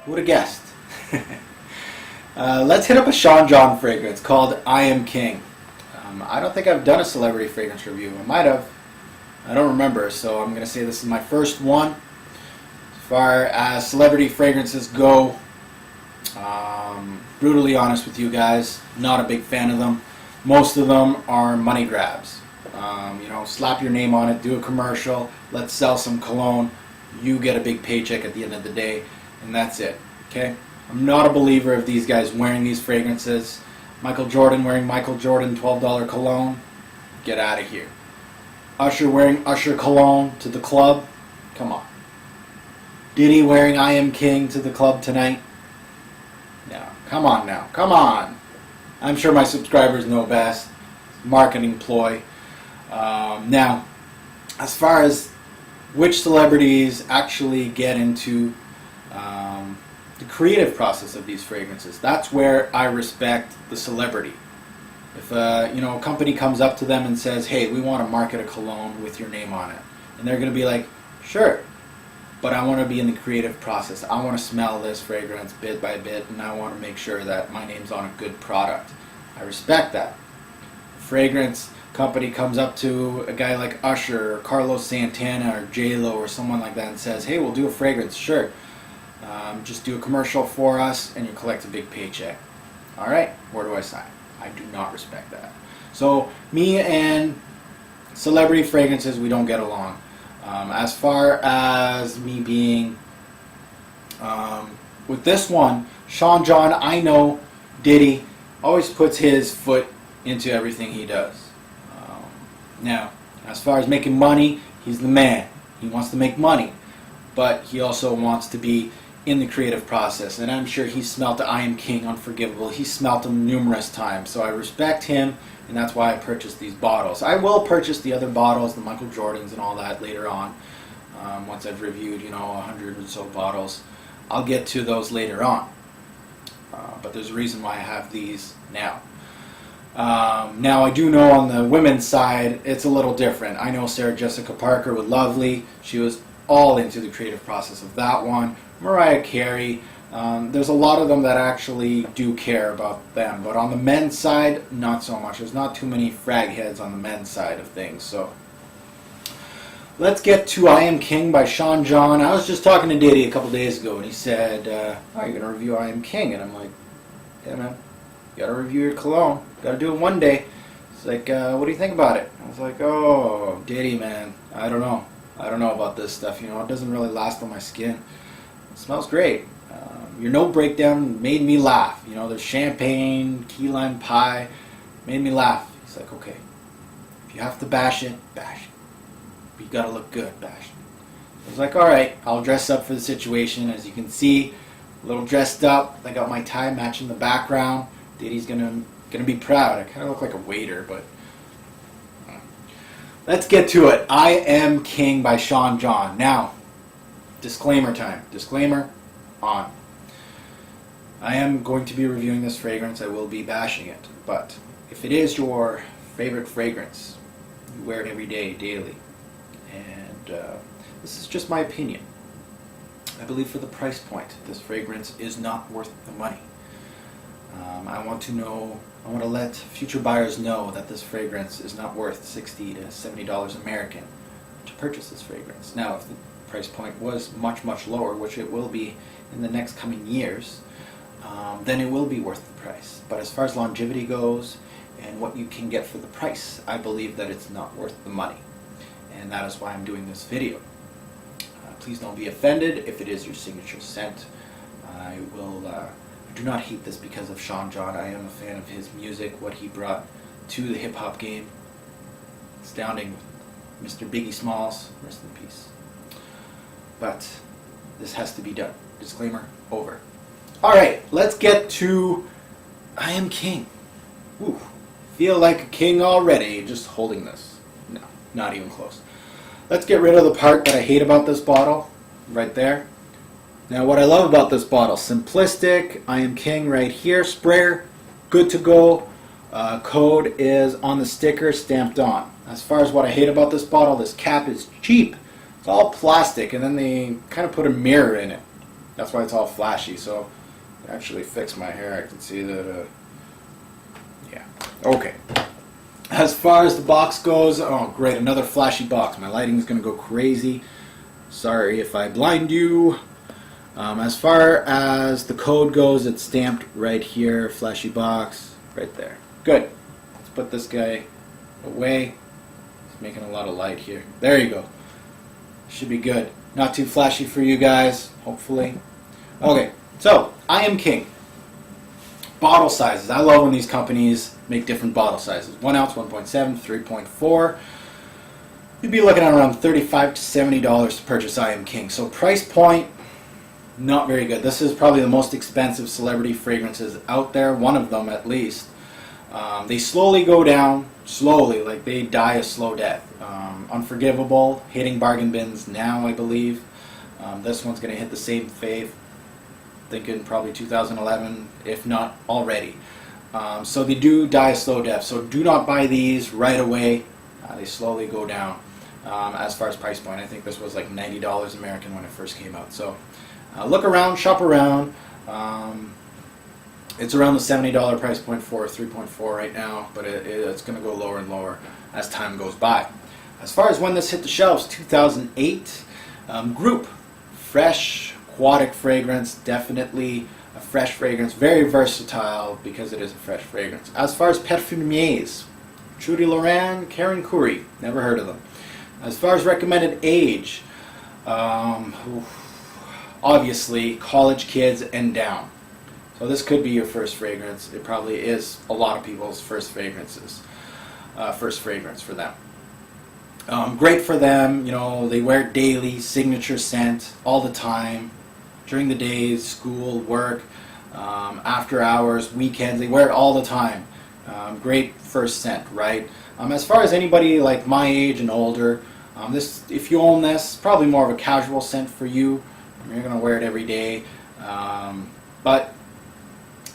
Who would have guessed? Let's hit up a Sean John fragrance called I Am King. I don't think I've done a celebrity fragrance review. I might have. I don't remember, so I'm going to say this is my first one. As far as celebrity fragrances go, brutally honest with you guys, not a big fan of them. Most of them are money grabs. Slap your name on it, do a commercial, let's sell some cologne. You get a big paycheck at the end of the day, and that's it. Okay? I'm not a believer of these guys wearing these fragrances. Michael Jordan wearing Michael Jordan $12 cologne, get out of here. Usher wearing Usher cologne to the club, come on. Diddy wearing I Am King to the club tonight, no, come on now, come on. I'm sure my subscribers know best. Marketing ploy. Now, as far as which celebrities actually get into the creative process of these fragrances, that's where I respect the celebrity. If a company comes up to them and says, hey, we want to market a cologne with your name on it, and they're going to be like, sure, but I want to be in the creative process. I want to smell this fragrance bit by bit, and I want to make sure that my name's on a good product. I respect that. A fragrance company comes up to a guy like Usher or Carlos Santana or J-Lo or someone like that and says, hey, we'll do a fragrance, sure. Just do a commercial for us and you collect a big paycheck. All right, where do I sign? I do not respect that. So me and celebrity fragrances, we don't get along. As far as me being with this one, Sean John, I know Diddy always puts his foot into everything he does. Now, as far as making money, he's the man. He wants to make money, but he also wants to be in the creative process, and I'm sure he smelt the I Am King Unforgivable. He smelt them numerous times, so I respect him, and that's why I purchased these bottles. I will purchase the other bottles, the Michael Jordans and all that later on, once I've reviewed 100 or so bottles. I'll get to those later on, but there's a reason why I have these now. Now I do know on the women's side it's a little different. I know Sarah Jessica Parker with Lovely. She was all into the creative process of that one. Mariah Carey. There's a lot of them that actually do care about them, but on the men's side, not so much. There's not too many frag heads on the men's side of things. So let's get to I Am King by Sean John. I was just talking to Diddy a couple days ago, and he said, "Oh, you're gonna review I Am King?" And I'm like, "Yeah, man. You gotta review your cologne. Gotta do it one day." He's like, "What do you think about it?" I was like, "Oh, Diddy, man. I don't know. I don't know about this stuff. It doesn't really last on my skin. It smells great. Your note breakdown made me laugh. There's champagne, key lime pie, made me laugh." He's like, "Okay, if you have to bash it, bash it. But you gotta look good, bash it." I was like, "All right, I'll dress up for the situation." As you can see, a little dressed up. I got my tie matching the background. Diddy's gonna be proud. I kind of look like a waiter, but let's get to it. I Am King by Sean John. Now, disclaimer time. Disclaimer on. I am going to be reviewing this fragrance. I will be bashing it. But if it is your favorite fragrance, you wear it every day, daily. And this is just my opinion. I believe for the price point, this fragrance is not worth the money. I want to let future buyers know that this fragrance is not worth $60 to $70 American to purchase this fragrance. Now, if the price point was much, much lower, which it will be in the next coming years, then it will be worth the price. But as far as longevity goes and what you can get for the price, I believe that it's not worth the money. And that is why I'm doing this video. Please don't be offended if it is your signature scent. I do not hate this because of Sean John. I am a fan of his music, what he brought to the hip-hop game. Astounding. Mr. Biggie Smalls, rest in peace. But this has to be done. Disclaimer over. Alright, let's get to I Am King. Ooh, feel like a king already just holding this. No, not even close. Let's get rid of the part that I hate about this bottle, right there. Now what I love about this bottle, simplistic, I Am King right here, sprayer, good to go. Code is on the sticker, stamped on. As far as what I hate about this bottle, this cap is cheap. It's all plastic, and then they kind of put a mirror in it. That's why it's all flashy. So I actually fix my hair. I can see that. Yeah. Okay. As far as the box goes, oh great, another flashy box. My lighting is going to go crazy. Sorry if I blind you. As far as the code goes, it's stamped right here. Flashy box, right there. Good. Let's put this guy away. It's making a lot of light here. There you go. Should be good. Not too flashy for you guys, hopefully. Okay, so I Am King. Bottle sizes. I love when these companies make different bottle sizes. 1 ounce, 1.7, 3.4. You'd be looking at around $35 to $70 to purchase I Am King. So price point, not very good. This is probably the most expensive celebrity fragrances out there, one of them at least. They slowly go down, slowly, like they die a slow death. Unforgivable, hitting bargain bins now, I believe. This one's going to hit the same fate, thinking probably 2011, if not already. So they do die a slow death. So do not buy these right away. They slowly go down. As far as price point, I think this was like $90 American when it first came out. So look around, shop around. It's around the $70 price point for 3.4 right now, but it's going to go lower and lower as time goes by. As far as when this hit the shelves, 2008. Group, fresh aquatic fragrance, definitely a fresh fragrance, very versatile because it is a fresh fragrance. As far as perfumiers, Trudy Loran, Karen Curry, never heard of them. As far as recommended age, obviously college kids and down. So this could be your first fragrance. It probably is a lot of people's first fragrances, first fragrance for them. Great for them, you know, they wear it daily, signature scent, all the time, during the days, school, work, after hours, weekends, they wear it all the time. Great first scent, right? As far as anybody like my age and older, this, if you own this, probably more of a casual scent for you. You're going to wear it every day. But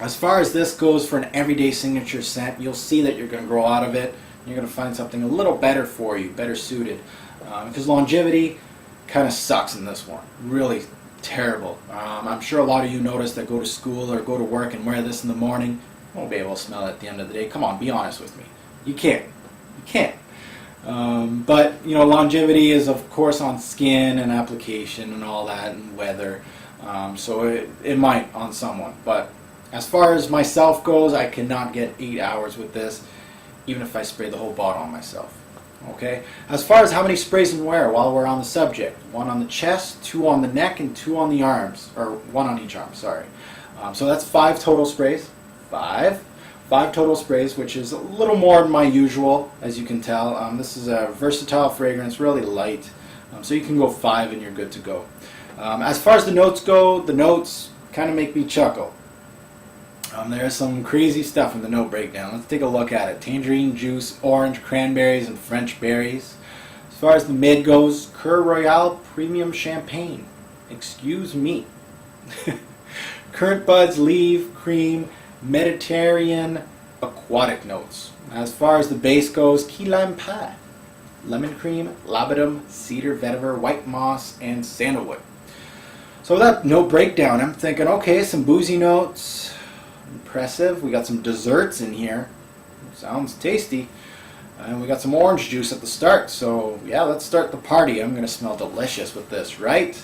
as far as this goes for an everyday signature scent, you'll see that you're going to grow out of it. You're going to find something a little better for you, better suited. Because longevity kind of sucks in this one. Really terrible. I'm sure a lot of you notice that go to school or go to work and wear this in the morning. You won't be able to smell it at the end of the day. Come on, be honest with me. You can't. You can't. But, you know, longevity is, of course, on skin and application and all that and weather. So it might on someone. But as far as myself goes, I cannot get 8 hours with this, even if I spray the whole bottle on myself. Okay. As far as how many sprays and where, while we're on the subject, 1 on the chest, 2 on the neck, and 2 on the arms, or 1 on each arm. Sorry. So that's 5 total sprays. 5 total sprays, which is a little more than my usual, as you can tell. This is a versatile fragrance, really light. So you can go 5 and you're good to go. As far as the notes go, the notes kind of make me chuckle. There's some crazy stuff in the note breakdown. Let's take a look at it. Tangerine juice, orange, cranberries, and French berries. As far as the mid goes, Cœur Royal Premium Champagne. Excuse me. Currant buds, leaf, cream, Mediterranean aquatic notes. As far as the base goes, key lime pie, lemon cream, labdanum, cedar, vetiver, white moss, and sandalwood. So with that note breakdown, I'm thinking, okay, some boozy notes, impressive. We got some desserts in here. Sounds tasty. And we got some orange juice at the start. So yeah, let's start the party. I'm going to smell delicious with this, right?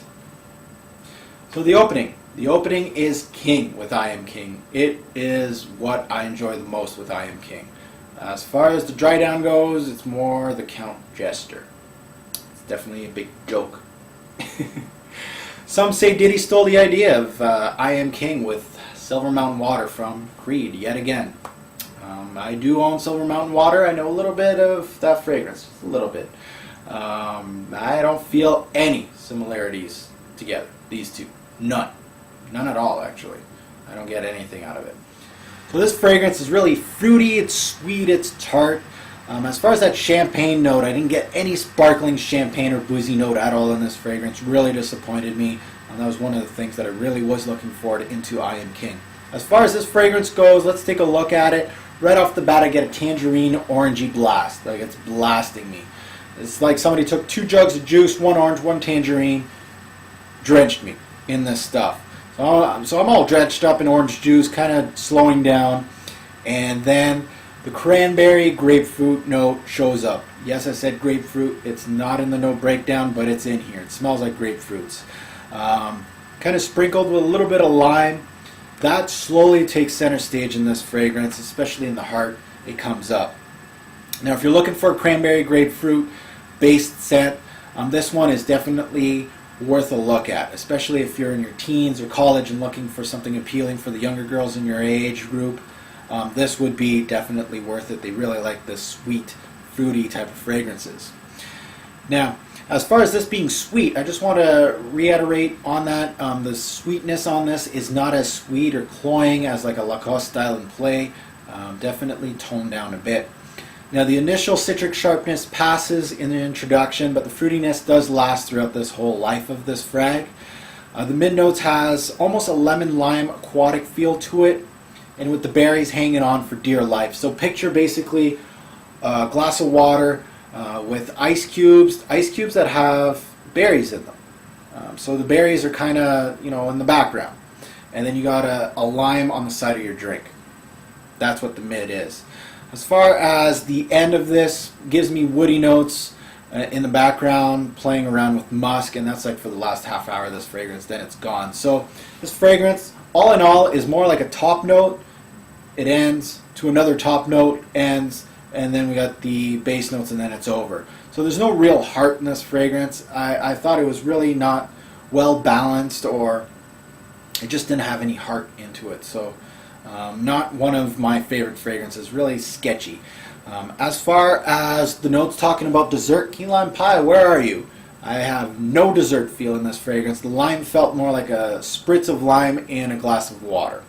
So the opening. The opening is King with I Am King. It is what I enjoy the most with I Am King. As far as the dry down goes, it's more the Count Jester. It's definitely a big joke. Some say Diddy stole the idea of I Am King with Silver Mountain Water from Creed yet again. I do own Silver Mountain Water. I know a little bit of that fragrance, just a little bit. I don't feel any similarities together, these two. None. None at all, actually. I don't get anything out of it. So this fragrance is really fruity, it's sweet, it's tart. As far as that champagne note, I didn't get any sparkling champagne or boozy note at all in this fragrance. Really disappointed me. That was one of the things that I really was looking forward into I Am King. As far as this fragrance goes, let's take a look at it. Right off the bat, I get a tangerine orangey blast. Like it's blasting me. It's like somebody took 2 jugs of juice, 1 orange, 1 tangerine, drenched me in this stuff. So I'm all drenched up in orange juice, kind of slowing down, and then the cranberry grapefruit note shows up. Yes, I said grapefruit. It's not in the note breakdown, but it's in here. It smells like grapefruits. Kind of sprinkled with a little bit of lime. That slowly takes center stage in this fragrance, especially in the heart. It comes up. Now, if you're looking for a cranberry grapefruit based scent, this one is definitely worth a look at, especially if you're in your teens or college and looking for something appealing for the younger girls in your age group. This would be definitely worth it. They really like the sweet, fruity type of fragrances. Now, as far as this being sweet, I just want to reiterate on that. The sweetness on this is not as sweet or cloying as like a Lacoste Style and Play. Definitely toned down a bit. Now, the initial citric sharpness passes in the introduction, but the fruitiness does last throughout this whole life of this frag. The mid notes has almost a lemon lime aquatic feel to it, and with the berries hanging on for dear life. So picture basically a glass of water with ice cubes that have berries in them. So the berries are kind of, in the background. And then you got a lime on the side of your drink. That's what the mid is. As far as the end of this, gives me woody notes in the background, playing around with musk, and that's like for the last half hour of this fragrance, then it's gone. So this fragrance, all in all, is more like a top note. It ends to another top note, ends, and then we got the base notes, and then it's over. So there's no real heart in this fragrance. I thought it was really not well balanced, or it just didn't have any heart into it. So not one of my favorite fragrances, really sketchy. As far as the notes talking about dessert, key lime pie, where are you? I have no dessert feel in this fragrance. The lime felt more like a spritz of lime in a glass of water.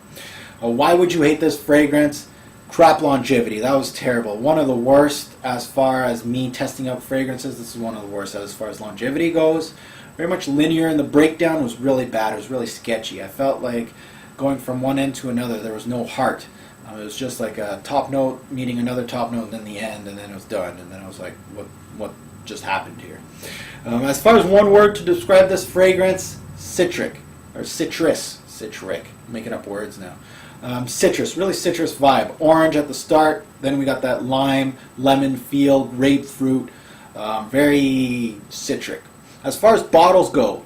Why would you hate this fragrance? Crap longevity. That was terrible. One of the worst as far as me testing out fragrances. This is one of the worst as far as longevity goes. Very much linear, and the breakdown was really bad. It was really sketchy. I felt like going from one end to another, there was no heart. It was just like a top note meeting another top note, and then the end, and then it was done. And then I was like, what just happened here? As far as one word to describe this fragrance, citric, or citrus. Citric. I'm making up words now. Citrus, really citrus vibe. Orange at the start, then we got that lime, lemon feel, grapefruit, very citric. As far as bottles go,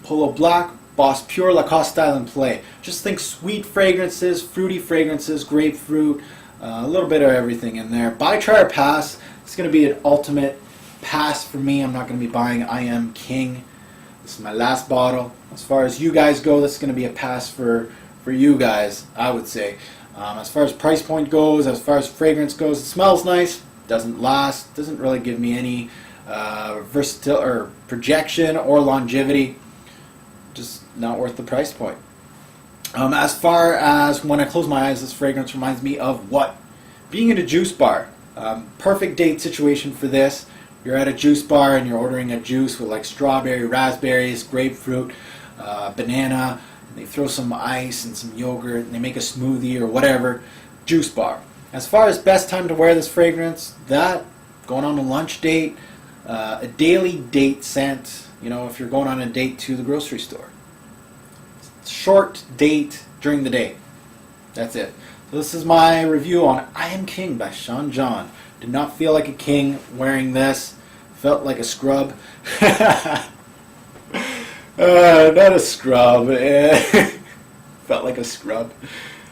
Polo Black, Boss Pure, Lacoste Style and Play. Just think sweet fragrances, fruity fragrances, grapefruit, a little bit of everything in there. Buy, try, or pass. It's going to be an ultimate pass for me. I'm not going to be buying I Am King. This is my last bottle. As far as you guys go, this is going to be a pass for you guys, I would say. As far as price point goes, as far as fragrance goes, it smells nice, doesn't last, doesn't really give me any versatility or projection or longevity. Just not worth the price point. As far as when I close my eyes, this fragrance reminds me of what? Being in a juice bar. Perfect date situation for this. You're at a juice bar and you're ordering a juice with like strawberry, raspberries, grapefruit, banana. They throw some ice and some yogurt and they make a smoothie or whatever. Juice bar. As far as best time to wear this fragrance, that, going on a lunch date, a daily date scent, if you're going on a date to the grocery store. Short date during the day. That's it. So this is my review on I Am King by Sean John. Did not feel like a king wearing this. Felt like a scrub. Not a scrub. Felt like a scrub.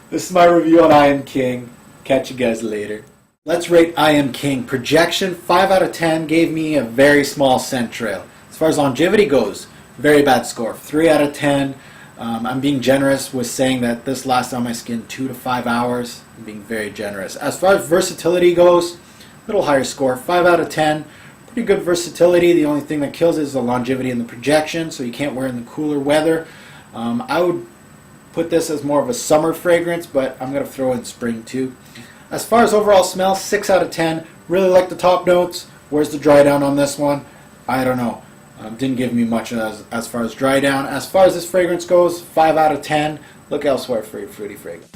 This is my review on I Am King. Catch you guys later. Let's rate I Am King. Projection, 5 out of 10. Gave me a very small scent trail. As far as longevity goes, very bad score. 3 out of 10. I'm being generous with saying that this lasts on my skin 2 to 5 hours. I'm being very generous. As far as versatility goes, a little higher score. 5 out of 10. Pretty good versatility. The only thing that kills it is the longevity and the projection, so you can't wear it in the cooler weather. I would put this as more of a summer fragrance, but I'm going to throw in spring too. As far as overall smell, 6 out of 10. Really like the top notes. Where's the dry down on this one? I don't know. Didn't give me much as far as dry down. As far as this fragrance goes, 5 out of 10. Look elsewhere for your fruity fragrance.